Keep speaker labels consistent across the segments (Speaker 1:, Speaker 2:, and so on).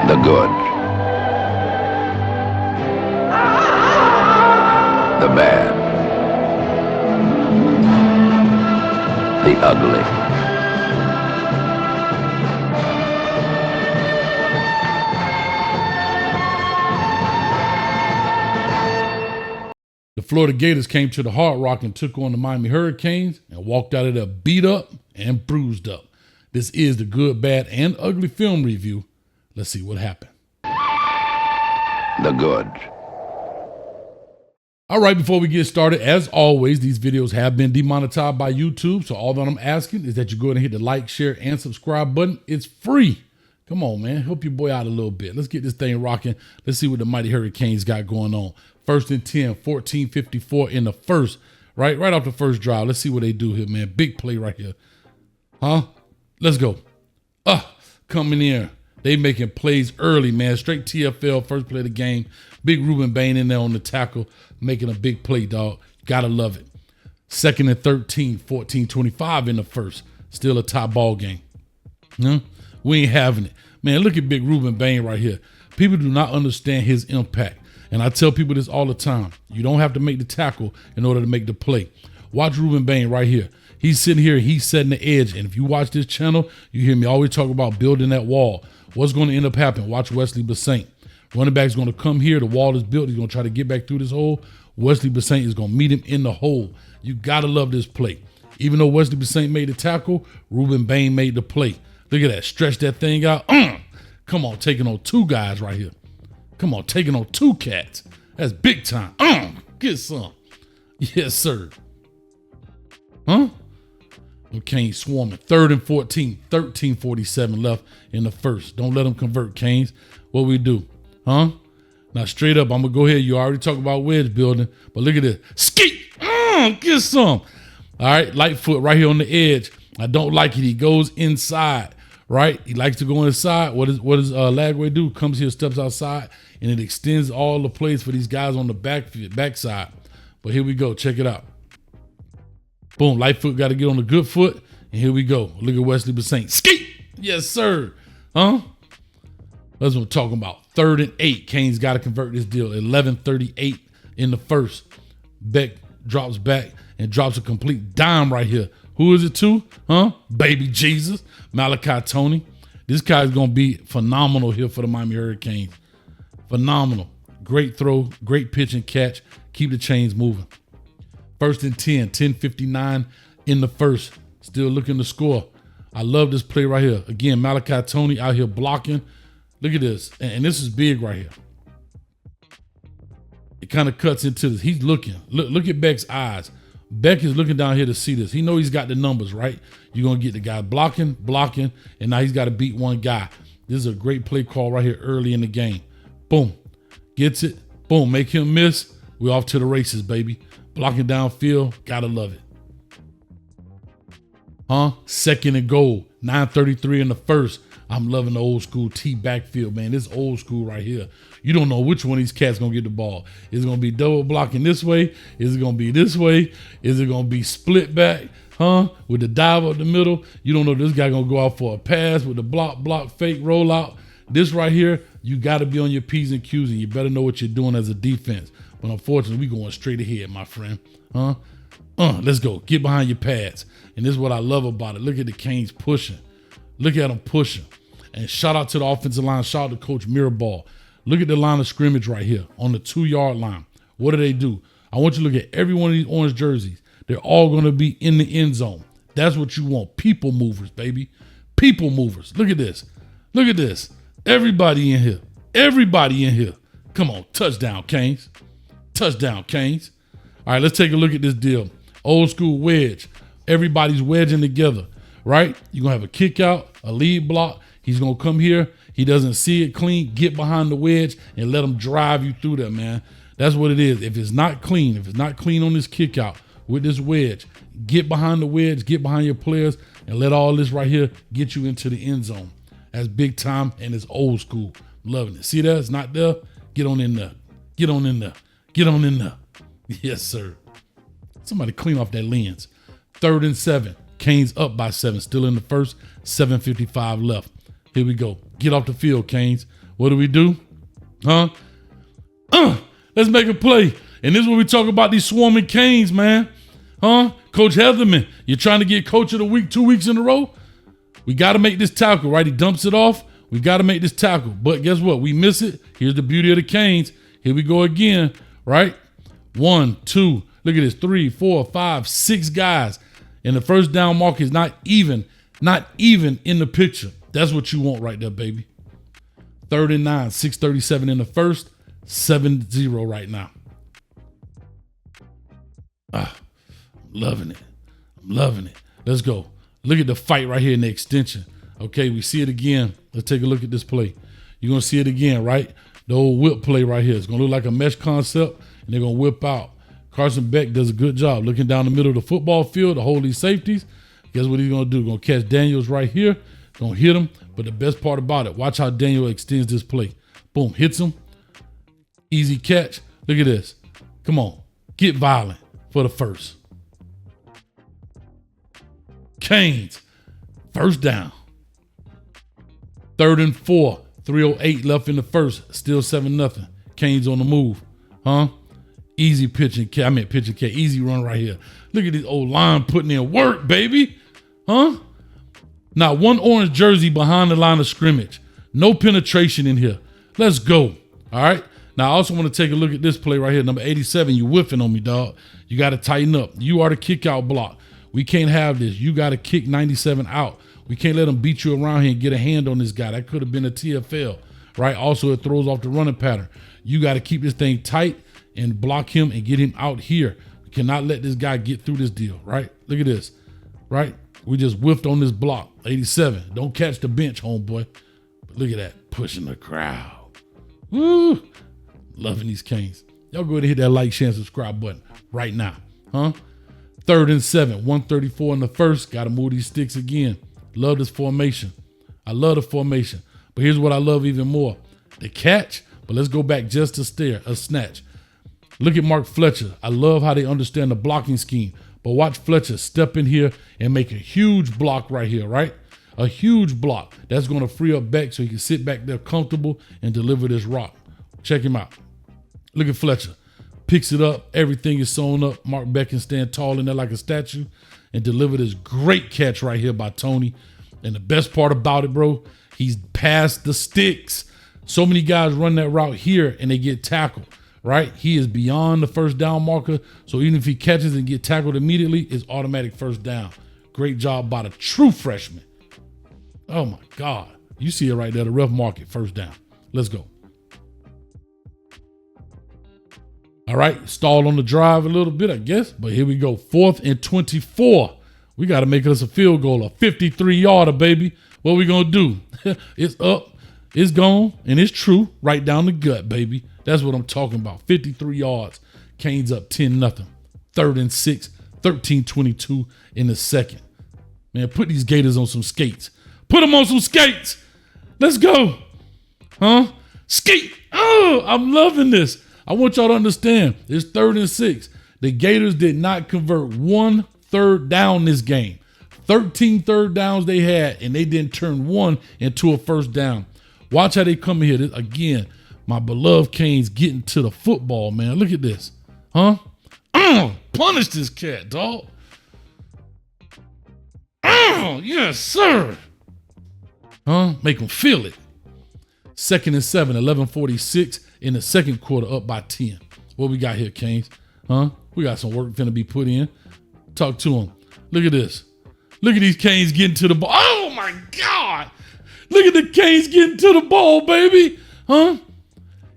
Speaker 1: The good. The bad. The ugly.
Speaker 2: The Florida Gators came to the Hard Rock and took on the Miami Hurricanes and walked out of there beat up and bruised up. This is the good, bad, and ugly film review. Let's see what happened.
Speaker 1: The good.
Speaker 2: All right, before we get started, as always, these videos have been demonetized by YouTube. So all that I'm asking is that you go ahead and hit the like, share, and subscribe button. It's free. Come on, man. Help your boy out a little bit. Let's get this thing rocking. Let's see what the Mighty Hurricanes got going on. 1st and 10, 14:54 in the first, right off the first drive. Let's see what they do here, man. Big play right here. Let's go. Coming in. They making plays early, man. Straight TFL, first play of the game. Big Ruben Bain in there on the tackle, making a big play, dog. Gotta love it. 2nd and 13, 14:25 in the first. Still a tie ball game. We ain't having it. Man, look at Big Ruben Bain right here. People do not understand his impact. And I tell people this all the time. You don't have to make the tackle in order to make the play. Watch Ruben Bain right here. He's sitting here, he's setting the edge. And if you watch this channel, you hear me always talk about building that wall. What's going to end up happening? Watch Wesley Bassint. Running back's going to come here. The wall is built. He's going to try to get back through this hole. Wesley Bassint is going to meet him in the hole. You got to love this play. Even though Wesley Bassint made the tackle, Ruben Bain made the play. Look at that. Stretch that thing out. Come on, taking on two guys right here. Come on, taking on two cats. That's big time. Get some. Yes, sir. Canes swarming. 3rd and 14, 13:47 left in the first. Don't let them convert, Canes. What we do? Now, straight up, I'm going to go ahead. You already talked about wedge building, but look at this. Skeet. Get some. All right, Lightfoot right here on the edge. I don't like it. He goes inside, right? He likes to go inside. What does Lagway do? Comes here, steps outside, and it extends all the plays for these guys on the backside. But here we go. Check it out. Boom. Lightfoot got to get on the good foot, and here we go. Look at Wesley Bassint. Skeet. Yes, sir. That's what I'm talking about. 3rd and 8. Canes got to convert this deal. 11:38 in the first. Beck drops back and drops a complete dime right here. Who is it to? Baby Jesus. Malachi Tony. This guy's going to be phenomenal here for the Miami Hurricanes. Phenomenal. Great throw, great pitch and catch. Keep the chains moving. 1st and 10, 10:59 in the first. Still looking to score. I love this play right here. Again, Malachi Tony out here blocking. Look at this. And this is big right here. It kind of cuts into this. He's looking. Look at Beck's eyes. Beck is looking down here to see this. He know he's got the numbers, right? You're going to get the guy blocking, and now he's got to beat one guy. This is a great play call right here early in the game. Boom. Gets it. Boom. Make him miss. We're off to the races, baby. Blocking downfield. Got to love it. 2nd and goal. 9:33 in the first. I'm loving the old school T backfield, man. This old school right here. You don't know which one of these cats going to get the ball. Is it going to be double blocking this way? Is it going to be this way? Is it going to be split back? With the dive up the middle? You don't know this guy going to go out for a pass with the block, fake, roll out. This right here, you got to be on your P's and Q's, and you better know what you're doing as a defense. But unfortunately, we going straight ahead, my friend. Let's go. Get behind your pads. And this is what I love about it. Look at the Canes pushing. Look at them pushing. And shout out to the offensive line. Shout out to Coach Mirabal. Look at the line of scrimmage right here on the 2-yard line. What do? I want you to look at every one of these orange jerseys. They're all going to be in the end zone. That's what you want. People movers, baby. People movers. Look at this. Look at this. Everybody in here. Everybody in here. Come on. Touchdown, Canes. Touchdown, Canes. All right, let's take a look at this deal. Old school wedge. Everybody's wedging together, right? You're going to have a kick out, a lead block. He's going to come here. He doesn't see it clean. Get behind the wedge and let him drive you through that, man. That's what it is. If it's not clean on this kick out with this wedge, get behind the wedge, get behind your players, and let all this right here get you into the end zone. That's big time, and it's old school. Loving it. See that? It's not there. Get on in there. Get on in there. Get on in there. Yes, sir. Somebody clean off that lens. 3rd and 7. Canes up by 7. Still in the first. 7:55 left. Here we go. Get off the field, Canes. What do? Huh? Let's make a play. And this is what we talk about these swarming Canes, man. Huh? Coach Heatherman, you're trying to get coach of the week 2 weeks in a row? We got to make this tackle, right? He dumps it off. We got to make this tackle. But guess what? We miss it. Here's the beauty of the Canes. Here we go again, right? 1, 2, look at this, 3, 4, 5, 6 guys. And the first down mark is not even in the picture. That's what you want right there, baby. 3rd and 9, 6:37 in the first, 7-0 right now. I'm loving it. I'm loving it. Let's go. Look at the fight right here in the extension. Okay, we see it again. Let's take a look at this play. You're going to see it again, right? The old whip play right here. It's going to look like a mesh concept, and they're going to whip out. Carson Beck does a good job looking down the middle of the football field to hold these safeties. Guess what he's going to do? Going to catch Daniels right here. Going to hit him. But the best part about it, watch how Daniel extends this play. Boom, hits him. Easy catch. Look at this. Come on. Get violent for the first. Canes, first down. 3rd and 4, 3:08 left in the first, still 7-0. Canes on the move, huh? Easy pitching, easy run right here. Look at this old line putting in work, baby, huh? Now 1 orange jersey behind the line of scrimmage. No penetration in here. Let's go, all right? Now I also want to take a look at this play right here, number 87. You whiffing on me, dog. You got to tighten up. You are the kick out block. We can't have this. You got to kick 97 out. We can't let him beat you around here and get a hand on this guy. That could have been a TFL, right? Also, it throws off the running pattern. You got to keep this thing tight and block him and get him out here. We cannot let this guy get through this deal, right? Look at this, right? We just whiffed on this block. 87. Don't catch the bench, homeboy. But look at that, pushing the crowd. Woo! Loving these Canes. Y'all go ahead and hit that like, share, and subscribe button right now, huh? 3rd and 7, 1:34 in the first. Got to move these sticks again. Love this formation. I love the formation. But here's what I love even more. The catch, but let's go back just a snatch. Look at Mark Fletcher. I love how they understand the blocking scheme. But watch Fletcher step in here and make a huge block right here, right? A huge block. That's going to free up Beck so he can sit back there comfortable and deliver this rock. Check him out. Look at Fletcher. Picks it up. Everything is sewn up. Mark Beck can stand tall in there like a statue and deliver this great catch right here by Tony. And the best part about it, bro, he's past the sticks. So many guys run that route here and they get tackled, right? He is beyond the first down marker. So even if he catches and get tackled immediately, it's automatic first down. Great job by the true freshman. Oh my God. You see it right there, the ref mark it, first down. Let's go. All right, stalled on the drive a little bit, I guess. But here we go, 4th and 24. We got to make us a field goal, a 53-yarder, baby. What we going to do? It's up, it's gone, and it's true. Right down the gut, baby. That's what I'm talking about. 53 yards. Canes up 10-0. 3rd and 6, 13:22 in the second. Man, put these Gators on some skates. Put them on some skates. Let's go. Huh? Skate. Oh, I'm loving this. I want y'all to understand, it's 3rd and 6. The Gators did not convert 1 third down this game. 13 third downs they had, and they didn't turn 1 into a first down. Watch how they come in here. Again, my beloved Canes getting to the football, man. Look at this. Huh? Punish this cat, dog. Yes, sir. Huh? Make them feel it. 2nd and 7, 11:46 in the second quarter, up by 10. What we got here, Canes? Huh? We got some work finna be put in. Talk to them. Look at this. Look at these Canes getting to the ball. Oh my God. Look at the Canes getting to the ball, baby. Huh?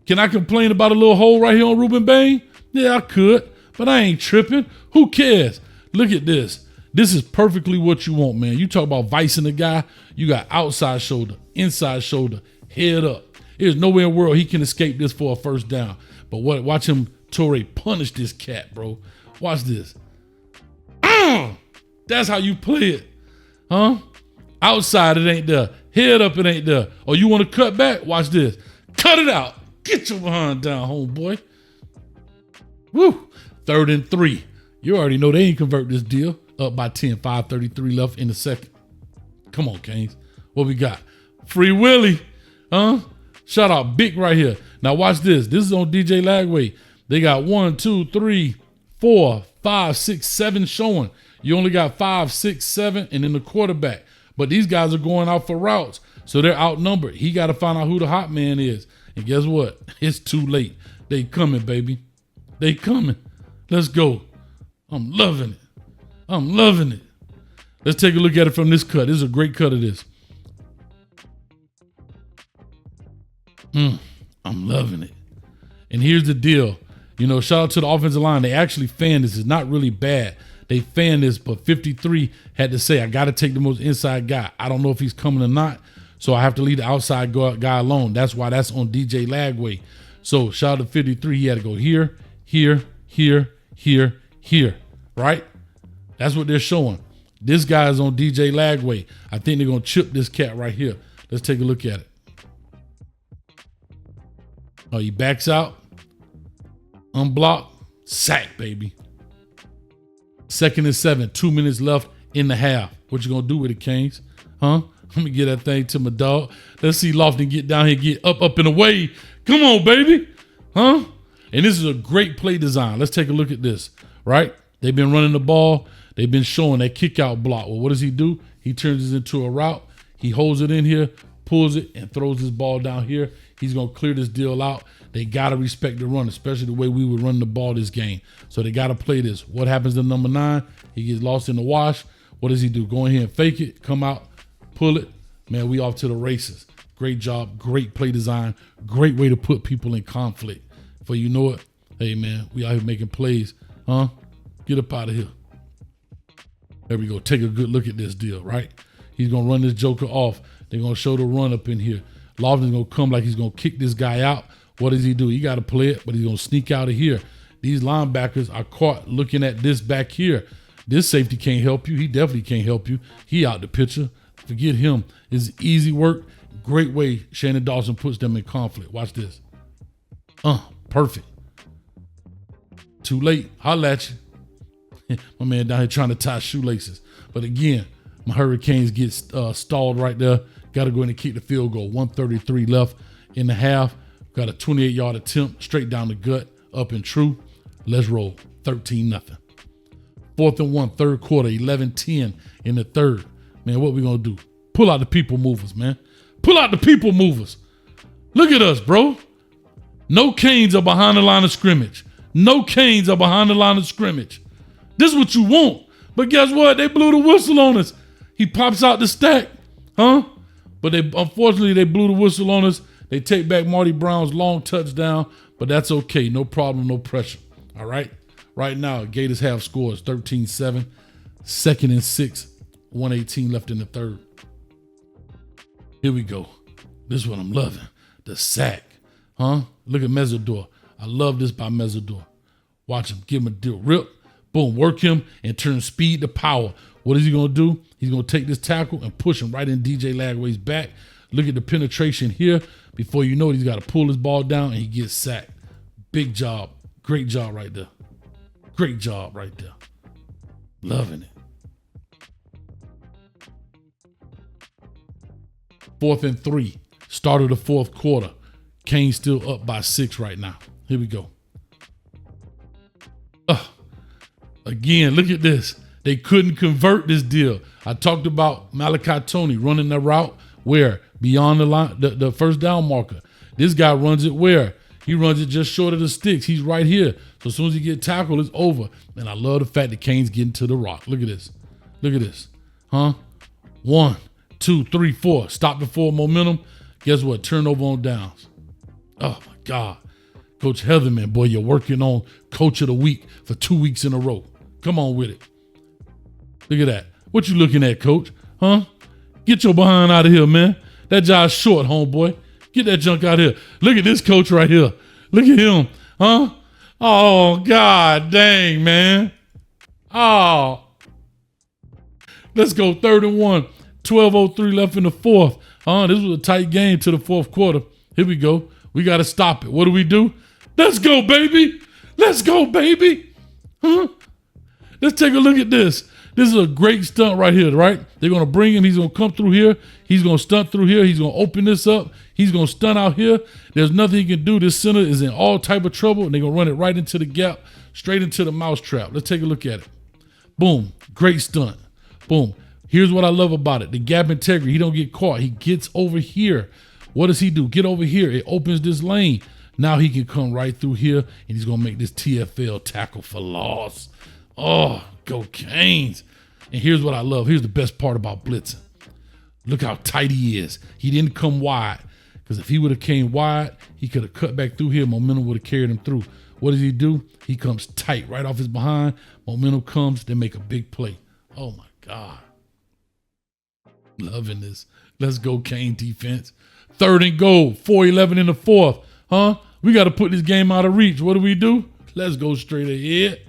Speaker 2: Can I complain about a little hole right here on Ruben Bain? Yeah, I could, but I ain't tripping. Who cares? Look at this. This is perfectly what you want, man. You talk about vicing the guy. You got outside shoulder, inside shoulder, head up. There's nowhere in the world he can escape this for a first down. But watch him, Torrey, punish this cat, bro. Watch this. That's how you play it. Huh? Outside, it ain't there. Head up, it ain't there. Or you want to cut back? Watch this. Cut it out. Get your behind down, homeboy. Woo. 3rd and 3. You already know they ain't convert this deal. Up by 10, 5:33 left in the second. Come on, Canes. What we got? Free Willie. Huh? Shout out Big right here. Now watch this. This is on DJ Lagway. They got 1, 2, 3, 4, 5, 6, 7 showing. You only got 5, 6, 7, and then the quarterback. But these guys are going out for routes, so they're outnumbered. He got to find out who the hot man is. And guess what? It's too late. They coming, baby. They coming. Let's go. I'm loving it. I'm loving it. Let's take a look at it from this cut. This is a great cut of this. I'm loving it. And here's the deal. You know, shout out to the offensive line. They actually fanned this. It's not really bad. They fanned this, but 53 had to say, I got to take the most inside guy. I don't know if he's coming or not, so I have to leave the outside guy alone. That's why that's on DJ Lagway. So shout out to 53. He had to go here, here, here, here, here, right? That's what they're showing. This guy is on DJ Lagway. I think they're going to chip this cat right here. Let's take a look at it. Oh, he backs out. Unblocked. Sack, baby. 2nd and 7. 2 minutes left in the half. What you going to do with it, Canes? Huh? Let me get that thing to my dog. Let's see Lofton get down here, get up and away. Come on, baby. Huh? And this is a great play design. Let's take a look at this, right? They've been running the ball. They've been showing that kick out block. Well, what does he do? He turns it into a route. He holds it in here, pulls it, and throws his ball down here. He's going to clear this deal out. They got to respect the run, especially the way we would run the ball this game. So they got to play this. What happens to number 9? He gets lost in the wash. What does he do? Go in here and fake it, come out, pull it. Man, we off to the races. Great job, great play design, great way to put people in conflict. For you know it, hey, man, we out here making plays. Huh? Get up out of here. There we go. Take a good look at this deal, right? He's going to run this joker off. They're going to show the run up in here. Lofton's going to come like he's going to kick this guy out. What does he do? He got to play it, but he's going to sneak out of here. These linebackers are caught looking at this back here. This safety can't help you. He definitely can't help you. He out the picture. Forget him. It's easy work. Great way Shannon Dawson puts them in conflict. Watch this. Perfect. Too late. Holla at you. My man down here trying to tie shoelaces. But again, my Hurricanes get stalled right there. Got to go in and kick the field goal. 1:33 left in the half. Got a 28-yard attempt straight down the gut, up and true. Let's roll. 13-0. 4th and 1, third quarter, 11-10 in the third. Man, what we going to do? Pull out the people movers, man. Pull out the people movers. Look at us, bro. No Canes are behind the line of scrimmage. No Canes are behind the line of scrimmage. This is what you want. But guess what? They blew the whistle on us. He pops out the stack. Huh? But unfortunately, they blew the whistle on us. They take back Marty Brown's long touchdown, but that's okay. No problem, no pressure. All right? Right now, Gators have scores 13-7, 2nd and 6, 1:18 left in the third. Here we go. This is what I'm loving. The sack. Huh? Look at Mesidor. I love this by Mesidor. Watch him. Give him a deal. Rip. Boom. Work him and turn speed to power. What is he going to do? He's going to take this tackle and push him right in DJ Lagway's back. Look at the penetration here. Before you know it, he's got to pull his ball down and he gets sacked. Big job. Great job right there. Great job right there. Loving it. 4th and 3. Start of the fourth quarter. Canes still up by 6 right now. Here we go. Again, look at this. They couldn't convert this deal. I talked about Malachi Tony running the route where? Beyond the line, the first down marker. This guy runs it where? He runs it just short of the sticks. He's right here. So as soon as he gets tackled, it's over. And I love the fact that Canes getting to the rock. Look at this. Look at this. Huh? 1, 2, 3, 4. Stop the forward momentum. Guess what? Turnover on downs. Oh, my God. Coach Heatherman, boy, you're working on Coach of the Week for 2 weeks in a row. Come on with it. Look at that. What you looking at, Coach? Huh? Get your behind out of here, man. That job's short, homeboy. Get that junk out of here. Look at this coach right here. Look at him. Huh? Oh, God dang, man. Oh. Let's go 3rd and 1. 12:03 left in the fourth. This was a tight game to the fourth quarter. Here we go. We got to stop it. What do? Let's go, baby. Let's go, baby. Huh? Let's take a look at this. This is a great stunt right here, right? They're going to bring him. He's going to come through here. He's going to stunt through here. He's going to open this up. He's going to stun out here. There's nothing he can do. This center is in all type of trouble, and they're going to run it right into the gap, straight into the mousetrap. Let's take a look at it. Boom. Great stunt. Boom. Here's what I love about it. The gap integrity. He don't get caught. He gets over here. What does he do? Get over here. It opens this lane. Now he can come right through here, and he's going to make this TFL tackle for loss. Oh, go Canes. And here's what I love. Here's the best part about blitzing. Look how tight he is. He didn't come wide, because if he would have came wide, he could have cut back through here. Momentum would have carried him through. What does he do? He comes tight right off his behind. Momentum comes. They make a big play. Oh, my God. Loving this. Let's go, Cane defense. 3rd and goal. 4-11 in the 4th. Huh? We got to put this game out of reach. What do? Let's go straight ahead.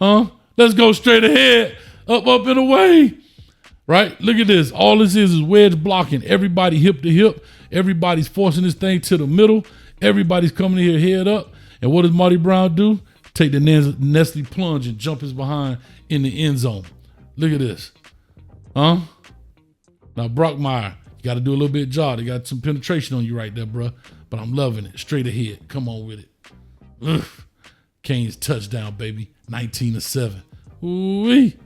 Speaker 2: Huh? Let's go straight ahead. Up, and away. Right? Look at this. All this is wedge blocking. Everybody hip to hip. Everybody's forcing this thing to the middle. Everybody's coming in here head up. And what does Marty Brown do? Take the Nestle plunge and jump his behind in the end zone. Look at this. Huh? Now, Brockmeyer, you got to do a little bit of job. They got some penetration on you right there, bro. But I'm loving it. Straight ahead. Come on with it. Ugh. Canes touchdown, baby. 19-7. Ooh-wee.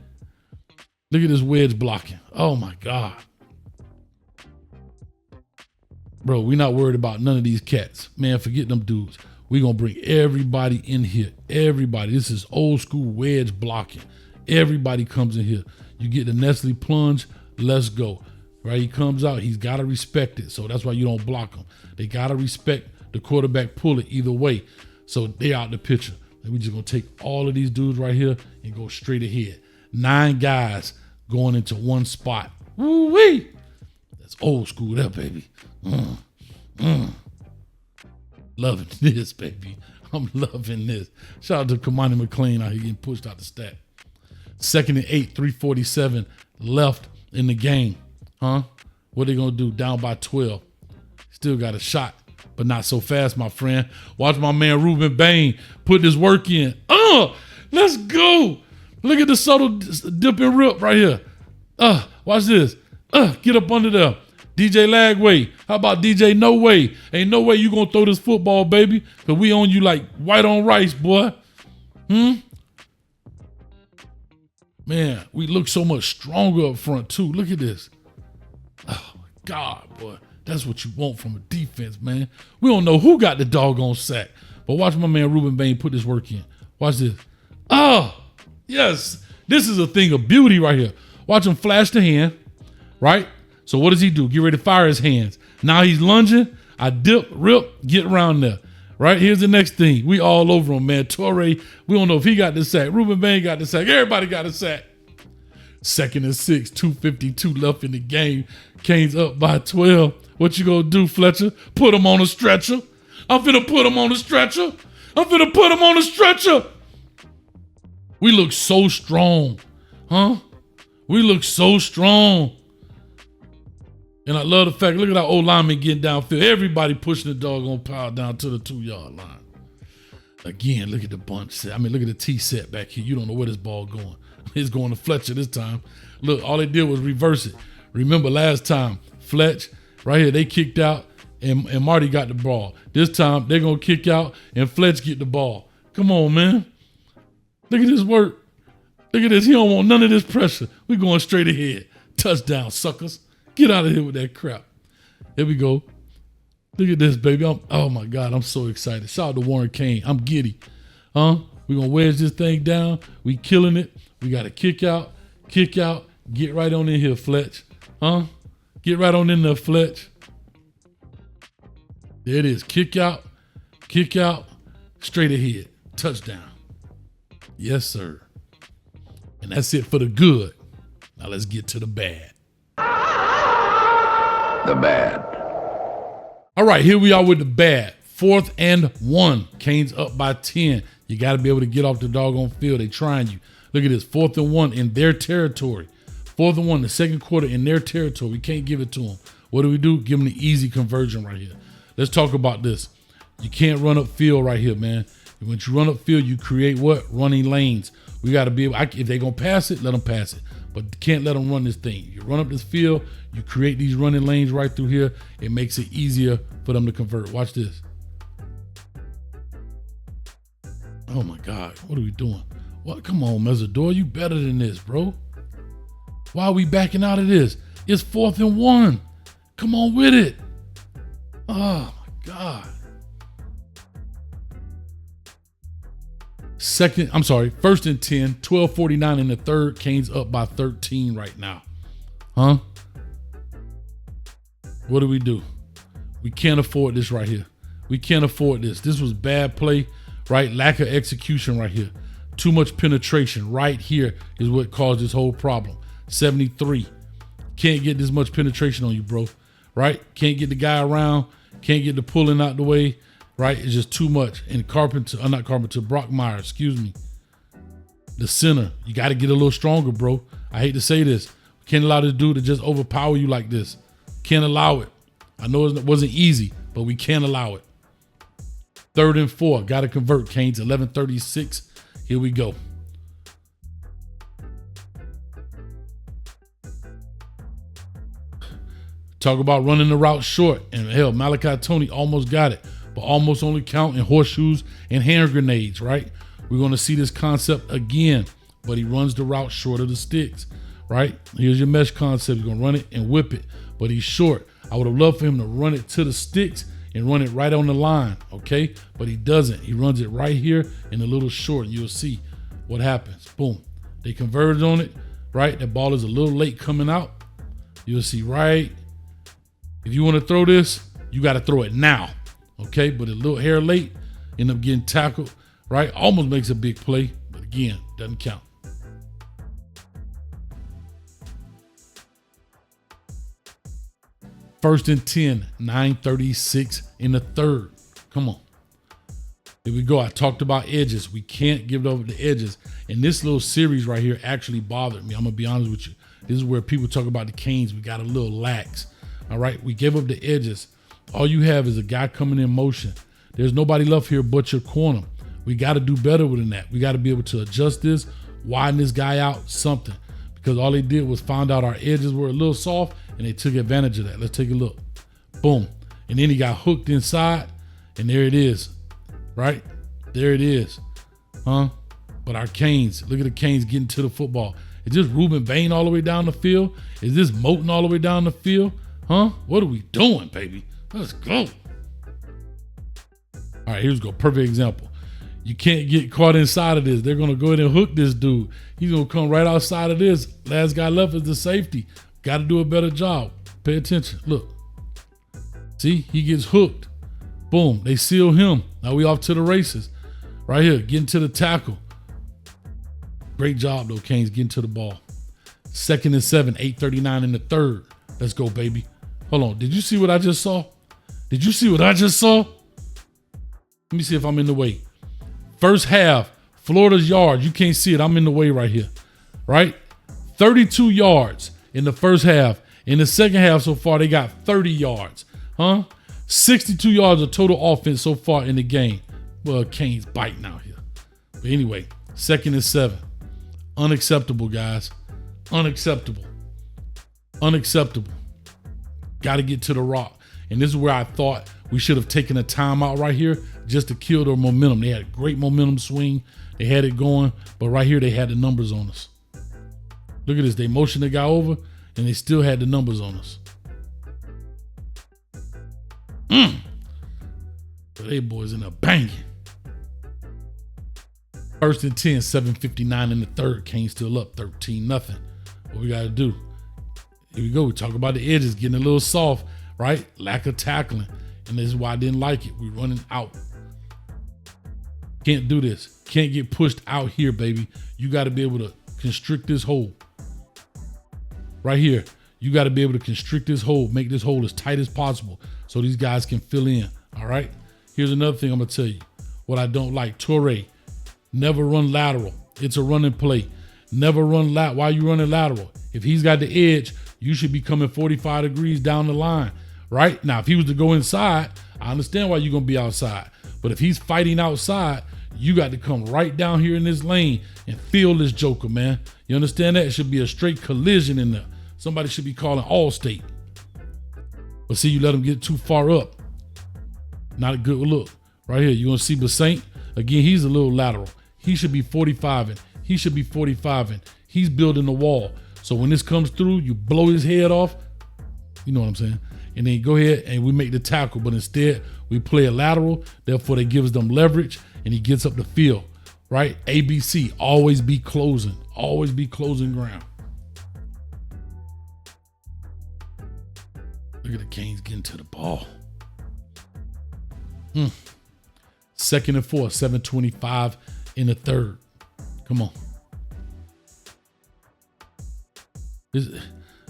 Speaker 2: Look at this wedge blocking. Oh, my God. Bro, we're not worried about none of these cats. Man, forget them dudes. We're going to bring everybody in here. Everybody. This is old school wedge blocking. Everybody comes in here. You get the Nestle plunge. Let's go. Right? He comes out. He's got to respect it. So that's why you don't block him. They got to respect the quarterback pull it either way. So they out the picture. And we're just going to take all of these dudes right here and go straight ahead. 9 guys going into one spot. Woo-wee. That's old school there, baby. Loving this, baby. I'm loving this. Shout out to Kamani McLean out here getting pushed out the stack. 2nd and 8, 3:47 left in the game. Huh? What they going to do? Down by 12. Still got a shot, but not so fast, my friend. Watch my man Ruben Bain put this work in. Let's go. Look at the subtle dip and rip right here. Watch this. Get up under there. DJ Lagway. How about DJ No Way? Ain't no way you gonna throw this football, baby, because we on you like white on rice, boy. Man, we look so much stronger up front, too. Look at this. Oh, my God, boy. That's what you want from a defense, man. We don't know who got the doggone sack, but watch my man Ruben Bain put this work in. Watch this. Oh, yes. This is a thing of beauty right here. Watch him flash the hand, right? So what does he do? Get ready to fire his hands. Now he's lunging. I dip, rip, get around there. Right? Here's the next thing. We all over him, man. Torrey, we don't know if he got the sack. Ruben Bain got the sack. Everybody got a sack. 2nd and 6, 2:52 left in the game. Canes up by 12. What you gonna do, Fletcher? Put him on a stretcher. I'm finna put him on a stretcher. I'm finna put him on a stretcher. We look so strong. Huh? We look so strong. And I love the fact, look at our old lineman getting downfield. Everybody pushing the doggone power down to the 2-yard line. Again, look at the bunch. I mean, look at the T set back here. You don't know where this ball going. It's going to Fletcher this time. Look, all they did was reverse it. Remember last time, Fletch, right here, they kicked out and Marty got the ball. This time, they're going to kick out and Fletch get the ball. Come on, man. Look at this work. Look at this. He don't want none of this pressure. We going straight ahead. Touchdown, suckers. Get out of here with that crap. Here we go. Look at this, baby. Oh, my God. I'm so excited. Shout out to Warren Kane. I'm giddy. We're going to wedge this thing down. We killing it. We got to kick out. Get right on in here, Fletch. Get right on in there, Fletch. There it is. Kick out. Straight ahead. Touchdown. Yes, sir. And that's it for the good. Now let's get to the bad.
Speaker 1: The bad.
Speaker 2: All right, here we are with the bad. 4th and 1. Canes up by 10. You got to be able to get off the doggone field. They trying you. Look at this. 4th and 1 in their territory. 4th and 1, the second quarter in their territory. We can't give it to them. What do? Give them the easy conversion right here. Let's talk about this. You can't run up field right here, man. When you run up field, you create what? Running lanes. We got to be able, if they're going to pass it, let them pass it. but can't let them run this thing. You run up this field, you create these running lanes right through here. It makes it easier for them to convert. Watch this. Oh my God, what are we doing? What? Come on, Mezzador, you better than this, bro. Why are we backing out of this? It's 4th and 1. Come on with it. Oh my God. First and 10, 12:49 in the third. Canes up by 13 right now. Huh? What do? We can't afford this right here. We can't afford this. This was bad play, right? Lack of execution right here. Too much penetration right here is what caused this whole problem. 73. Can't get this much penetration on you, bro. Right? Can't get the guy around. Can't get the pulling out the way. Right? It's just too much. And Brockmeyer, excuse me. The center. You got to get a little stronger, bro. I hate to say this. Can't allow this dude to just overpower you like this. Can't allow it. I know it wasn't easy, but we can't allow it. 3rd and 4. Got to convert, Canes. 11:36. Here we go. Talk about running the route short. And hell, Malachi Tony almost got it, but almost only count in horseshoes and hand grenades, right? We're going to see this concept again, but he runs the route short of the sticks, right? Here's your mesh concept. You're going to run it and whip it, but he's short. I would have loved for him to run it to the sticks and run it right on the line, okay? But he doesn't. He runs it right here in a little short, and you'll see what happens. Boom. They converted on it, right? That ball is a little late coming out. You'll see right. If you want to throw this, you got to throw it now, okay? But a little hair late, end up getting tackled, right? Almost makes a big play, but again, doesn't count. First and 10, 9:36 in the third. Come on. Here we go. I talked about edges. We can't give it over the edges. And this little series right here actually bothered me. I'm going to be honest with you. This is where people talk about the Canes. We got a little lax. All right. We gave up the edges. All you have is a guy coming in motion. There's nobody left here but your corner. We got to do better than that. We got to be able to adjust this, widen this guy out, something. Because all they did was find out our edges were a little soft, and they took advantage of that. Let's take a look. Boom. And then he got hooked inside, and there it is. Right? There it is. But our Canes, look at the Canes getting to the football. Is this Reuben Bain all the way down the field? Is this Moten all the way down the field? What are we doing, baby? Let's go. All right, here's go. Perfect example. You can't get caught inside of this. They're going to go ahead and hook this dude. He's going to come right outside of this. Last guy left is the safety. Got to do a better job. Pay attention. Look. See, he gets hooked. Boom. They seal him. Now we off to the races. Right here, getting to the tackle. Great job, though, Canes, getting to the ball. 2nd and 7, 8:39 in the third. Let's go, baby. Hold on. Did you see what I just saw? Did you see what I just saw? Let me see if I'm in the way. First half, Florida's yards. You can't see it. I'm in the way right here. Right? 32 yards in the first half. In the second half so far, they got 30 yards. 62 yards of total offense so far in the game. Well, Canes biting out here. But anyway, 2nd and 7. Unacceptable, guys. Unacceptable. Unacceptable. Got to get to the rock. And this is where I thought we should have taken a timeout right here just to kill their momentum. They had a great momentum swing. They had it going. But right here, they had the numbers on us. Look at this. They motioned the guy over, and they still had the numbers on us. But they boys in there banging. 1st and 10, 7:59 in the third. Canes still up 13-0. What we got to do? Here we go. We talk about the edges getting a little soft, right? Lack of tackling. And this is why I didn't like it. We're running out. Can't do this. Can't get pushed out here, baby. You got to be able to constrict this hole. Right here. You got to be able to constrict this hole, make this hole as tight as possible so these guys can fill in. All right? Here's another thing I'm going to tell you. What I don't like. Torrey, never run lateral. It's a running play. Never run lateral. Why are you running lateral? If he's got the edge, you should be coming 45 degrees down the line, right? Now, if he was to go inside, I understand why you're going to be outside. But if he's fighting outside, you got to come right down here in this lane and feel this joker, man. You understand that? It should be a straight collision in there. Somebody should be calling Allstate. But see, you let him get too far up. Not a good look. Right here, you're going to see Basaint. Again, he's a little lateral. He should be 45-ing. He should be 45-ing. He's building the wall. So when this comes through, you blow his head off. You know what I'm saying? And then go ahead and we make the tackle. But instead, we play a lateral. Therefore, that gives them leverage. And he gets up the field. Right? ABC, always be closing. Always be closing ground. Look at the Canes getting to the ball. 2nd and 4, 7:25 in the third. Come on.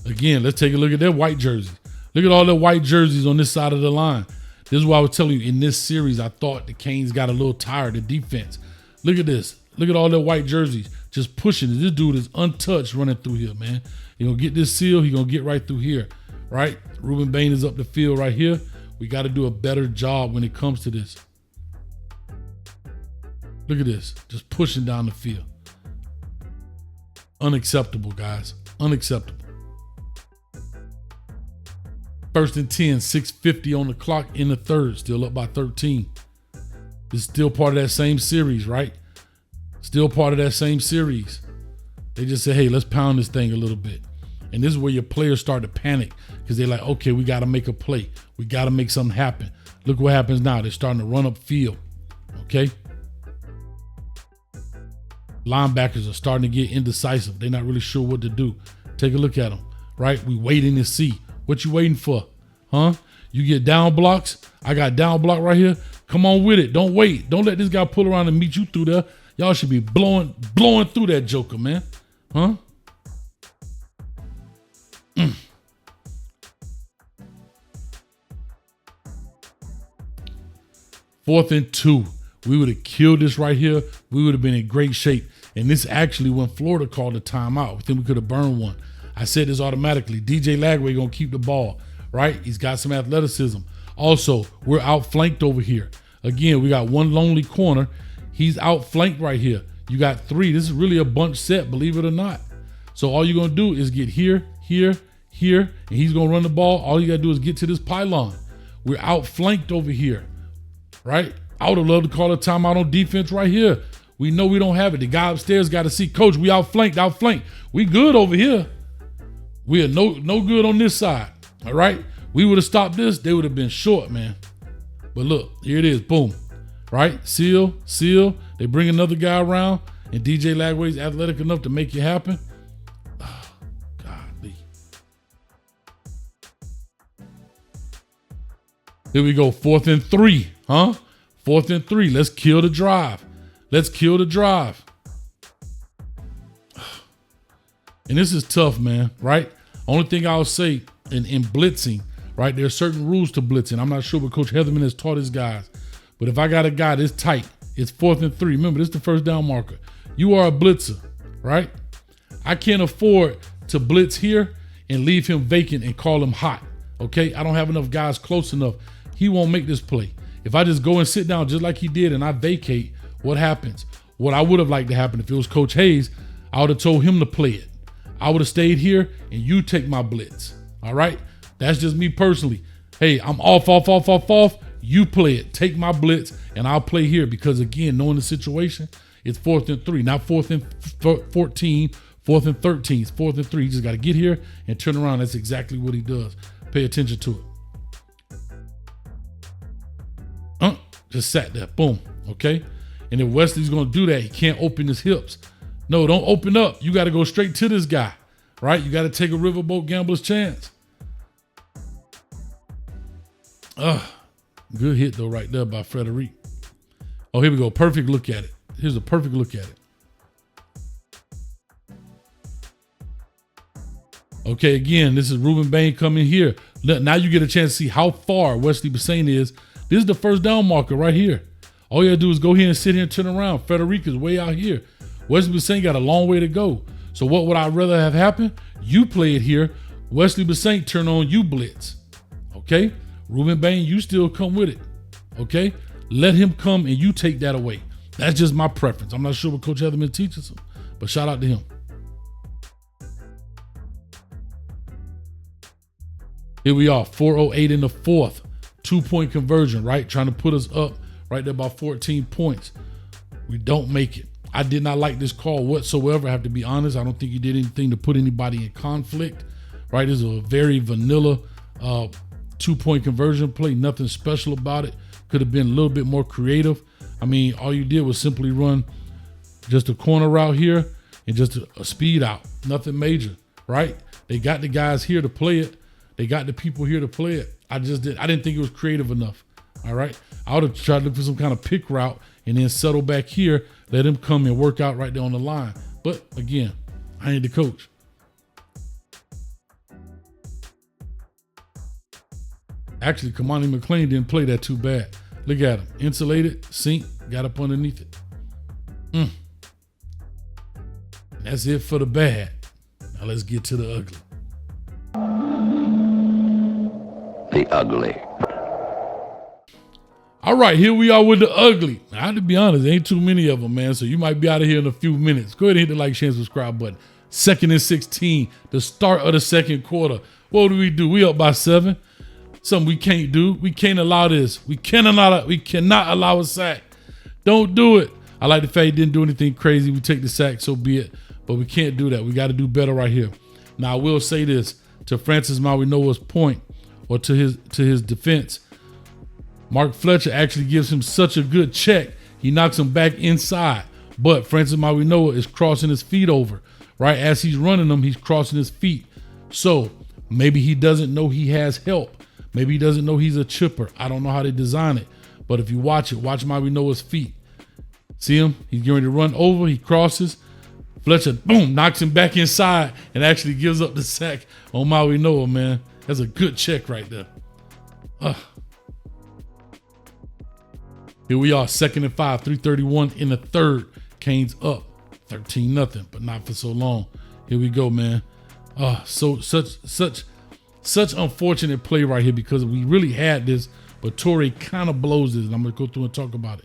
Speaker 2: Again, let's take a look at their white jerseys. Look at all the white jerseys on this side of the line. This is why I was telling you in this series, I thought the Canes got a little tired of defense. Look at this. Look at all their white jerseys just pushing it. This dude is untouched running through here, man. He's going to get this seal. He's going to get right through here, right? Ruben Bain is up the field right here. We got to do a better job when it comes to this. Look at this, just pushing down the field. Unacceptable, guys, unacceptable. 1st and 10, 6:50 on the clock in the third, still up by 13. This is still part of that same series, right? Still part of that same series. They just say, hey, let's pound this thing a little bit. And this is where your players start to panic because they're like, okay, we got to make a play. We got to make something happen. Look what happens now. They're starting to run up field, okay? Linebackers are starting to get indecisive. They're not really sure what to do. Take a look at them, right? We waiting to see. What you waiting for? Huh? You get down blocks? I got down block right here. Come on with it. Don't wait. Don't let this guy pull around and meet you through there. Y'all should be blowing through that joker, man. Huh? 4th and 2. We would have killed this right here. We would have been in great shape. And this actually when Florida called a timeout. I think we could have burned one. I said this automatically. DJ Lagway going to keep the ball, right? He's got some athleticism. Also, we're outflanked over here. Again, we got one lonely corner. He's outflanked right here. You got 3. This is really a bunch set, believe it or not. So all you're going to do is get here, here, here, and he's going to run the ball. All you got to do is get to this pylon. We're outflanked over here, right? I would have loved to call a timeout on defense right here. We know we don't have it. The guy upstairs got to see, coach, we outflanked. We good over here. We are no good on this side, all right? We would have stopped this. They would have been short, man. But look, here it is, boom, right? Seal. They bring another guy around, and DJ Lagway's athletic enough to make it happen. Oh, golly. Here we go, 4th and 3, huh? 4th and 3, let's kill the drive. And this is tough, man, right? Only thing I'll say in blitzing, right? There are certain rules to blitzing. I'm not sure what Coach Heatherman has taught his guys. But if I got a guy that's tight, it's 4th and 3. Remember, this is the first down marker. You are a blitzer, right? I can't afford to blitz here and leave him vacant and call him hot, okay? I don't have enough guys close enough. He won't make this play. If I just go and sit down just like he did and I vacate, what happens? What I would have liked to happen if it was Coach Hayes, I would have told him to play it. I would have stayed here and you take my blitz, all right? That's just me personally. Hey, I'm off. You play it. Take my blitz and I'll play here because, again, knowing the situation, it's 4th and 3, not 4th and 14, 4th and 13. It's 4th and 3. You just got to get here and turn around. That's exactly what he does. Pay attention to it. Just sat there. Boom. Okay? And if Wesley's going to do that, he can't open his hips. No, don't open up. You got to go straight to this guy, right? You got to take a riverboat gambler's chance. Good hit, though, right there by Frederic. Oh, here we go. Perfect look at it. Here's a perfect look at it. Okay, again, this is Ruben Bain coming here. Now you get a chance to see how far Wesley Bassane is. This is the first down marker right here. All you got to do is go here and sit here and turn around. Frederic is way out here. Wesley Bassane got a long way to go. So what would I rather have happen? You play it here. Wesley Bassane turn on you blitz. Okay? Ruben Bain, you still come with it. Okay? Let him come and you take that away. That's just my preference. I'm not sure what Coach Heatherman teaches him, but shout out to him. Here we are, 4:08 in the fourth. 2-point conversion, right? Trying to put us up right there about 14 points. We don't make it. I did not like this call whatsoever. I have to be honest. I don't think he did anything to put anybody in conflict, right? This is a very vanilla 2-point conversion play. Nothing special about it. Could have been a little bit more creative. I mean, all you did was simply run just a corner route here and just a speed out. Nothing major, right? They got the guys here to play it. They got the people here to play it. I didn't think it was creative enough. All right. I would have tried to look for some kind of pick route and then settle back here, let him come and work out right there on the line. But again, I ain't the coach. Actually, Kamani McLean didn't play that too bad. Look at him. Insulated, sink, got up underneath it. That's it for the bad. Now let's get to the ugly.
Speaker 1: The ugly.
Speaker 2: All right, here we are with the ugly. Now, I have to be honest, there ain't too many of them, man. So you might be out of here in a few minutes. Go ahead and hit the like, share, and subscribe button. 2nd and 16, the start of the second quarter. What do? We up by 7. Something we can't do. We can't allow this. We cannot allow a sack. Don't do it. I like the fact he didn't do anything crazy. We take the sack, so be it. But we can't do that. We got to do better right here. Now, I will say this to Francis Mawinoa's point, or to his defense. Mark Fletcher actually gives him such a good check. He knocks him back inside. But Francis Mawinoa is crossing his feet over, right? As he's running them, he's crossing his feet. So maybe he doesn't know he has help. Maybe he doesn't know he's a chipper. I don't know how they design it. But if you watch it, watch Mawinoa's feet. See him? He's going to run over. He crosses. Fletcher, boom, knocks him back inside and actually gives up the sack on Mawinoa, man. That's a good check right there. Here we are, 2nd and 5, 3:31 in the third. Canes up 13-0, but not for so long. Here we go, man. Such unfortunate play right here because we really had this, but Torrey kind of blows this, and I'm gonna go through and talk about it.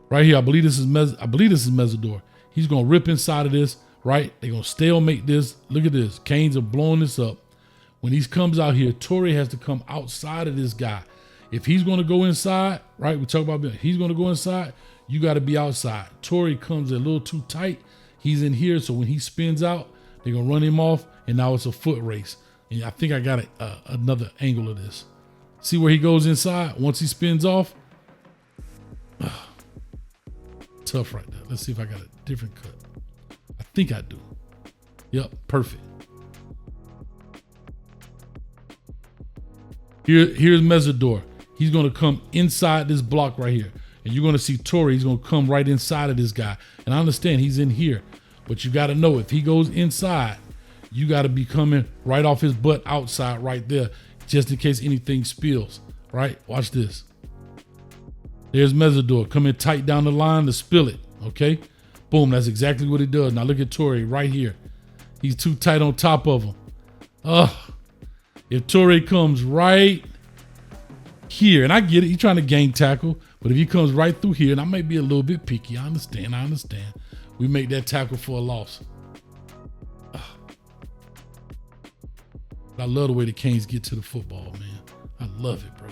Speaker 2: Right here, I believe this is Mesidor. He's gonna rip inside of this, right? They're gonna stalemate this. Look at this. Canes are blowing this up. When he comes out here, Torrey has to come outside of this guy. If he's going to go inside, right, we talk about he's going to go inside, you got to be outside. Torrey comes a little too tight. He's in here, so when he spins out, they're going to run him off, and now it's a foot race. And I think I got another angle of this. See where he goes inside? Once he spins off, tough right there. Let's see if I got a different cut. I think I do. Yep, perfect. Here's Mesidor. He's going to come inside this block right here. And you're going to see Torrey. He's going to come right inside of this guy. And I understand he's in here. But you got to know if he goes inside, you got to be coming right off his butt outside right there, just in case anything spills. Right? Watch this. There's Mesidor coming tight down the line to spill it. Okay? Boom. That's exactly what he does. Now look at Torrey right here. He's too tight on top of him. If Torrey comes right here, and I get it, he's trying to gang tackle, but if he comes right through here, and I may be a little bit picky, I understand. We make that tackle for a loss. I love the way the Canes get to the football, man. I love it, bro.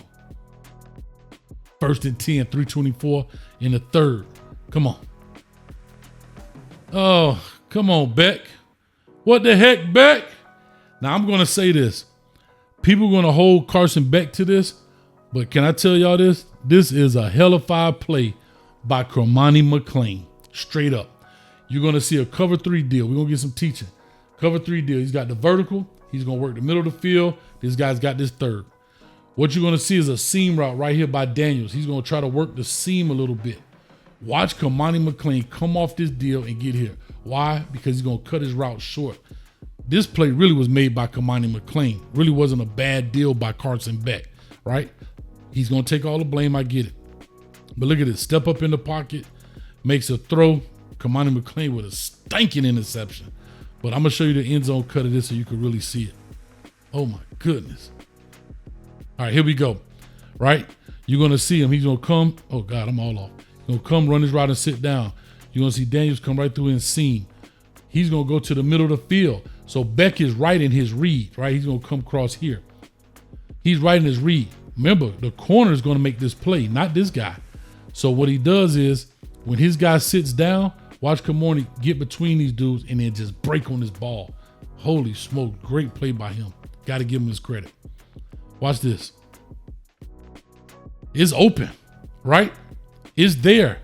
Speaker 2: 1st and 10, 3:24 in the third. Come on. Oh, come on, Beck. What the heck, Beck? Now, I'm going to say this. People are going to hold Carson Beck to this, but can I tell y'all this? This is a hellified play by Kamani McLean. Straight up. You're going to see a cover 3 deal. We're going to get some teaching. Cover 3 deal. He's got the vertical. He's going to work the middle of the field. This guy's got this third. What you're going to see is a seam route right here by Daniels. He's going to try to work the seam a little bit. Watch Kamani McLean come off this deal and get here. Why? Because he's going to cut his route short. This play really was made by Kamani McLean. Really wasn't a bad deal by Carson Beck, right? He's going to take all the blame. I get it. But look at this. Step up in the pocket, makes a throw. Kamani McLean with a stinking interception. But I'm going to show you the end zone cut of this so you can really see it. Oh, my goodness. All right, here we go, right? You're going to see him. He's going to come. Oh, God, I'm all off. He's going to come, run his route, and sit down. You're going to see Daniels come right through and seam. He's going to go to the middle of the field. So Beck is right in his read, right? He's going to come across here. He's right in his read. Remember, the corner is going to make this play, not this guy. So what he does is when his guy sits down, watch Kamani get between these dudes and then just break on this ball. Holy smoke, great play by him. Got to give him his credit. Watch this. It's open, right? It's there,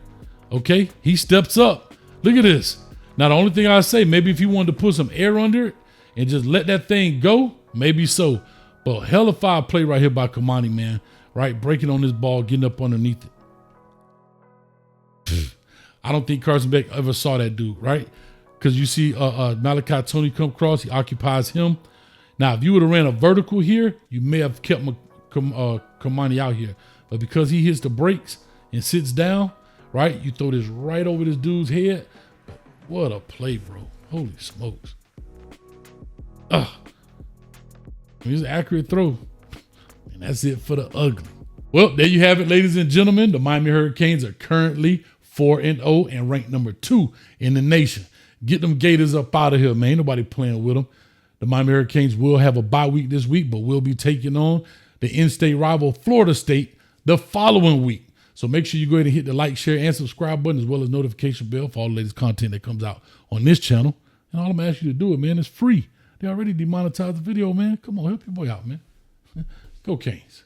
Speaker 2: okay? He steps up. Look at this. Now, the only thing I say, maybe if he wanted to put some air under it and just let that thing go, maybe so. But hell of a play right here by Kamani, man, right? Breaking on this ball, getting up underneath it. I don't think Carson Beck ever saw that dude, right? Because you see Malachi Tony come across, he occupies him. Now, if you would have ran a vertical here, you may have kept Kamani out here. But because he hits the brakes and sits down, right, you throw this right over this dude's head. What a play, bro. Holy smokes. It's an accurate throw. And that's it for the ugly. Well, there you have it, ladies and gentlemen. The Miami Hurricanes are currently 4-0 and ranked number 2 in the nation. Get them Gators up out of here, man. Ain't nobody playing with them. The Miami Hurricanes will have a bye week this week, but we'll be taking on the in-state rival Florida State the following week. So make sure you go ahead and hit the like, share, and subscribe button, as well as notification bell for all the latest content that comes out on this channel. And all I'm asking you to do it, man, is free. They already demonetized the video, man. Come on, help your boy out, man. Go Canes.